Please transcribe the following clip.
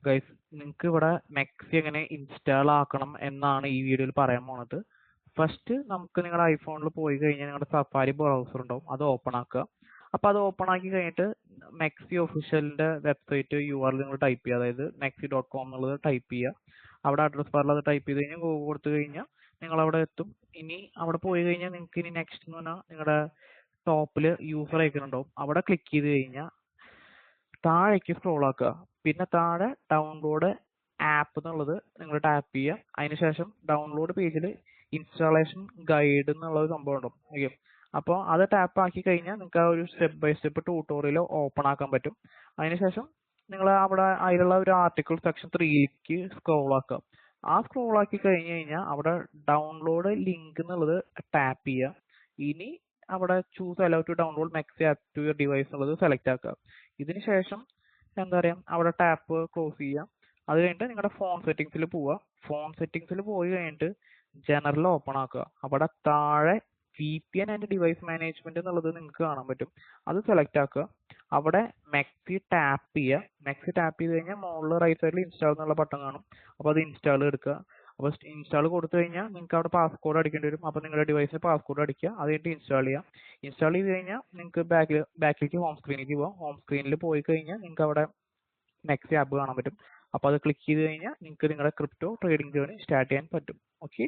Guys, നിങ്ങൾക്ക് ഇവിടെ മെക്സി എങ്ങനെ ഇൻസ്റ്റാൾ ആക്കണം എന്നാണ് ഈ വീഡിയോയിൽ പറയാൻ പോണത്. ഫസ്റ്റ് നമുക്ക് നിങ്ങളുടെ ഐഫോണിൽ പോയി കഴിഞ്ഞാൽ നിങ്ങളുടെ സഫാരി ബ്രൗസർ ഉണ്ടാവും, അത് ഓപ്പൺ ആക്കുക. അപ്പോൾ അത് ഓപ്പൺ ആക്കി കഴിഞ്ഞിട്ട് മെക്സി ഒഫീഷ്യലിന്റെ വെബ്സൈറ്റ് URL നിങ്ങൾ ടൈപ്പ് ചെയ്യുക, അതായത് maxi.com എന്നുള്ളത് ടൈപ്പ് ചെയ്യുക. അവിടെ അഡ്രസ് ബാറിൽ അത് ടൈപ്പ് ചെയ്ത് കഴിഞ്ഞാൽ ഗൂഗിൾ കൊടുത്തു കഴിഞ്ഞാൽ നിങ്ങൾ അവിടെ എത്തും. ഇനി അവിടെ പോയി കഴിഞ്ഞാൽ നിങ്ങൾക്ക് ഇനി നെക്സ്റ്റ് എന്ന് പറഞ്ഞാൽ നിങ്ങളുടെ ടോപ്പിൽ യൂസർ ഐക്കൺ ഉണ്ടാവും, അവിടെ ക്ലിക്ക് ചെയ്ത് കഴിഞ്ഞാൽ താഴേക്ക് സ്ക്രോൾ ആക്കുക. പിന്നെ താഴെ ഡൗൺലോഡ് ആപ്പ് എന്നുള്ളത് നിങ്ങൾ ടാപ്പ് ചെയ്യുക. അതിനുശേഷം ഡൗൺലോഡ് പേജിൽ ഇൻസ്റ്റാളേഷൻ ഗൈഡ് എന്നുള്ള ഒരു സംഭവം ഉണ്ടാവും. ഓക്കെ, അപ്പോൾ അത് ടാപ്പ് ആക്കി കഴിഞ്ഞാൽ നിങ്ങൾക്ക് ആ ഒരു step by step tutorial open ആക്കാൻ പറ്റും. അതിനുശേഷം നിങ്ങൾ അവിടെ അതിലുള്ള ഒരു ആർട്ടിക്കിൾ സെക്ഷൻ 3ലേക്ക് സ്ക്രോൾ ആക്കുക. ആ സ്ക്രോൾ ആക്കി കഴിഞ്ഞ് കഴിഞ്ഞാൽ അവിടെ ഡൗൺലോഡ് ലിങ്ക് എന്നുള്ളത് ടാപ്പ് ചെയ്യുക. ഇനി അവിടെ ചൂസ് അലൗ ടു ഡൗൺലോഡ് മെക്സി ആപ്പ് ടു യുവർ ഡിവൈസ് എന്നുള്ളത് സെലക്ട് ആക്കുക. ഇതിന് ശേഷം എന്താ പറയുക, അവിടെ ടാപ്പ് ക്ലോസ് ചെയ്യുക. അത് കഴിഞ്ഞിട്ട് നിങ്ങളുടെ ഫോൺ സെറ്റിംഗ്സിൽ പോവുക. ഫോൺ സെറ്റിംഗ്സിൽ പോയി കഴിഞ്ഞിട്ട് ജനറൽ ഓപ്പൺ ആക്കുക. അവിടെ താഴെ VPN ആൻഡ് ഡിവൈസ് മാനേജ്മെന്റ് എന്നുള്ളത് നിങ്ങൾക്ക് കാണാൻ പറ്റും, അത് സെലക്ട് ആക്കുക. അവിടെ മെക്സി ടാപ്പ് ചെയ്യുക. മെക്സി ടാപ്പ് ചെയ്ത് കഴിഞ്ഞാൽ മുകളിൽ റൈറ്റ് സൈഡിൽ ഇൻസ്റ്റാൾ എന്നുള്ള ബട്ടൺ കാണും, അപ്പോൾ അത് ഇൻസ്റ്റാൾ എടുക്കുക. അപ്പോൾ ഇൻസ്റ്റാൾ കൊടുത്തു കഴിഞ്ഞാൽ നിങ്ങൾക്ക് അവിടെ പാസ്കോഡ് അടിക്കേണ്ടി വരും. അപ്പോൾ നിങ്ങളുടെ ഡിവൈസിൽ പാസ്കോഡ് അടിക്കുക, അത് കഴിഞ്ഞിട്ട് ഇൻസ്റ്റാൾ ചെയ്യാം. ഇൻസ്റ്റാൾ ചെയ്ത് കഴിഞ്ഞാൽ നിങ്ങൾക്ക് ബാക്കിലേക്ക് ഹോം സ്ക്രീനിലേക്ക് പോകാം. ഹോം സ്ക്രീനിൽ പോയി കഴിഞ്ഞാൽ നിങ്ങൾക്ക് അവിടെ മെക്സി ആപ്പ് കാണാൻ പറ്റും. അപ്പോൾ അത് ക്ലിക്ക് ചെയ്ത് കഴിഞ്ഞാൽ നിങ്ങൾക്ക് നിങ്ങളുടെ ക്രിപ്റ്റോ ട്രേഡിംഗ് ജേർണി സ്റ്റാർട്ട് ചെയ്യാൻ പറ്റും. ഓക്കെ.